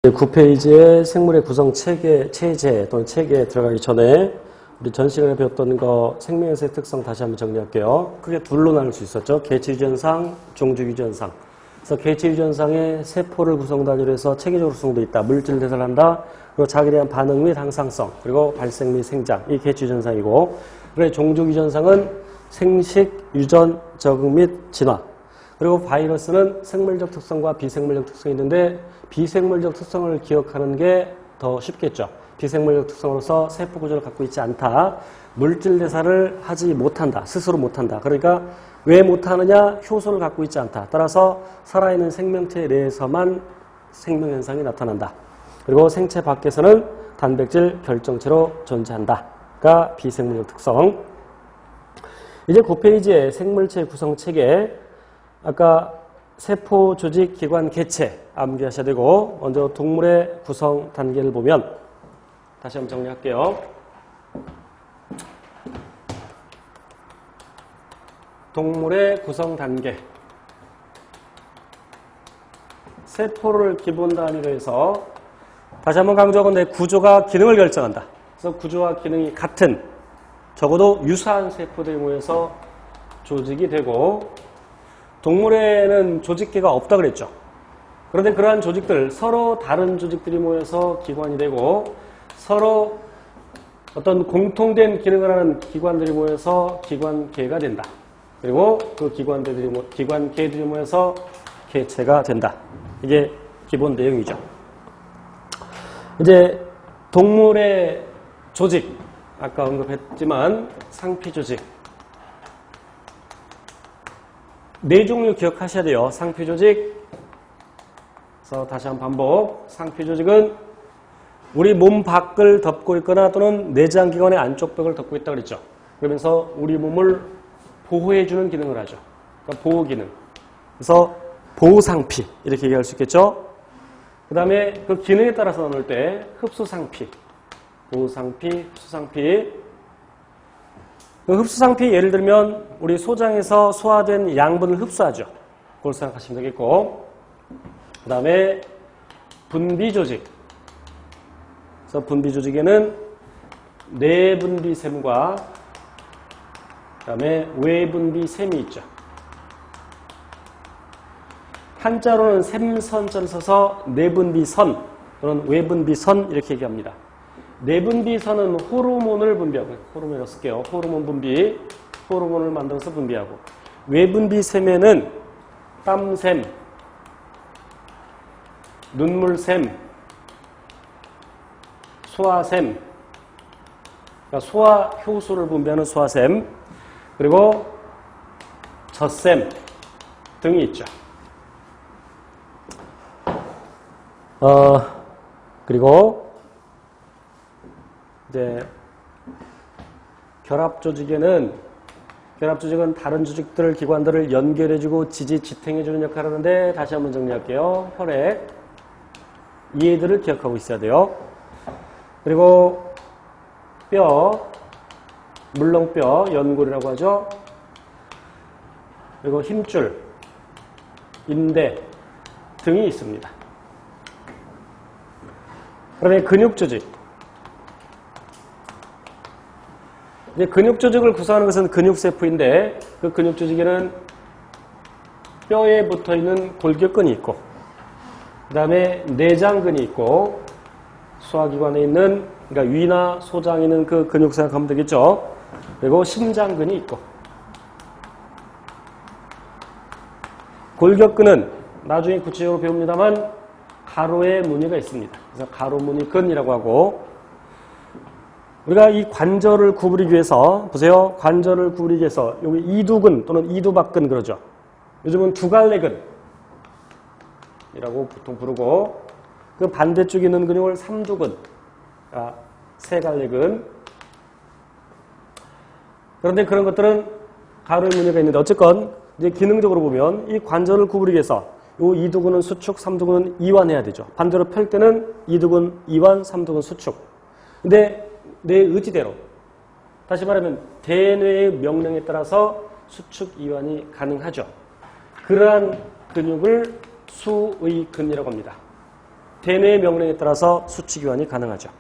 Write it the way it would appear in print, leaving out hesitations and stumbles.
9페이지의 생물의 구성 체계 또는 체계에 들어가기 전에 우리 전 시간에 배웠던 거 생명연쇄의 특성 다시 한번 정리할게요. 크게 둘로 나눌 수 있었죠. 개체유전상, 종주유전상. 그래서 개체유전상의 세포를 구성 단위로 해서 체계적으로 구성되어 있다. 물질 대사를 한다. 그리고 자기에 대한 반응 및 항상성. 그리고 발생 및 생장. 이 개체유전상이고. 그리고 종주유전상은 생식, 유전, 적응 및 진화. 그리고 바이러스는 생물적 특성과 비생물적 특성이 있는데 비생물적 특성을 기억하는 게 더 쉽겠죠. 비생물적 특성으로서 세포 구조를 갖고 있지 않다. 물질 대사를 하지 못한다. 스스로 못한다. 그러니까 왜 못하느냐? 효소를 갖고 있지 않다. 따라서 살아있는 생명체 내에서만 생명현상이 나타난다. 그리고 생체 밖에서는 단백질 결정체로 존재한다가 비생물적 특성. 이제 9페이지의 생물체 구성 체계, 아까 세포, 조직, 기관, 개체 암기하셔야 되고, 먼저 동물의 구성 단계를 보면 다시 한번 정리할게요. 동물의 구성 단계. 세포를 기본 단위로 해서 다시 한번 강조하건대 구조가 기능을 결정한다. 그래서 구조와 기능이 같은, 적어도 유사한 세포들이 모여서 조직이 되고, 동물에는 조직계가 없다 그랬죠. 그런데 그러한 조직들, 서로 다른 조직들이 모여서 기관이 되고 서로 어떤 공통된 기능을 하는 기관들이 모여서 기관계가 된다. 그리고 그 기관계들이 모여서 개체가 된다. 이게 기본 내용이죠. 이제 동물의 조직, 아까 언급했지만 상피조직. 네 종류 기억하셔야 돼요. 상피조직. 그래서 다시 한번 반복. 상피조직은 우리 몸 밖을 덮고 있거나 또는 내장기관의 안쪽 벽을 덮고 있다고 그랬죠. 그러면서 우리 몸을 보호해주는 기능을 하죠. 그러니까 보호기능. 그래서 보호상피 이렇게 얘기할 수 있겠죠. 그 다음에 그 기능에 따라서 나눌 때 흡수상피, 보호상피, 흡수상피. 흡수상피 예를 들면 우리 소장에서 소화된 양분을 흡수하죠. 그걸 생각하시면 되겠고, 그 다음에 분비조직. 그래서 분비조직에는 내분비샘과 그 다음에 외분비샘이 있죠. 한자로는 샘선자를 써서 내분비선 또는 외분비선 이렇게 얘기합니다. 내분비선은 호르몬을 분비하고, 호르몬이라고 쓸게요. 호르몬 분비, 호르몬을 만들어서 분비하고, 외분비샘에는 땀샘, 눈물샘, 소화샘, 그러니까 소화 효소를 분비하는 소화샘, 그리고 젖샘 등이 있죠. 그리고 이제 결합조직은 다른 조직들, 기관들을 연결해주고 지탱해주는 역할을 하는데, 다시 한번 정리할게요. 혈액. 이 애들을 기억하고 있어야 돼요. 그리고 뼈, 물렁뼈, 연골이라고 하죠. 그리고 힘줄, 인대 등이 있습니다. 그다음에 근육조직. 근육조직을 구성하는 것은 근육세포인데, 그 근육조직에는 뼈에 붙어있는 골격근이 있고, 그 다음에 내장근이 있고, 소화기관에 있는, 그러니까 위나 소장에 있는 그 근육 생각하면 되겠죠. 그리고 심장근이 있고, 골격근은 나중에 구체적으로 배웁니다만 가로에 무늬가 있습니다. 그래서 가로무늬근이라고 하고, 우리가 이 관절을 구부리기 위해서, 보세요. 관절을 구부리기 위해서 여기 이두근 또는 이두박근 그러죠. 요즘은 두갈래근이라고 보통 부르고, 그 반대쪽에 있는 근육을 삼두근, 세갈래근. 그런데 그런 것들은 가로의 무늬가 있는데, 어쨌건 이제 기능적으로 보면 이 관절을 구부리기 위해서 요 이두근은 수축, 삼두근은 이완해야 되죠. 반대로 펼 때는 이두근 이완, 삼두근 수축. 근데 내 의지대로, 다시 말하면 대뇌의 명령에 따라서 수축 이완이 가능하죠. 그러한 근육을 수의근이라고 합니다. 대뇌의 명령에 따라서 수치 교환이 가능하죠.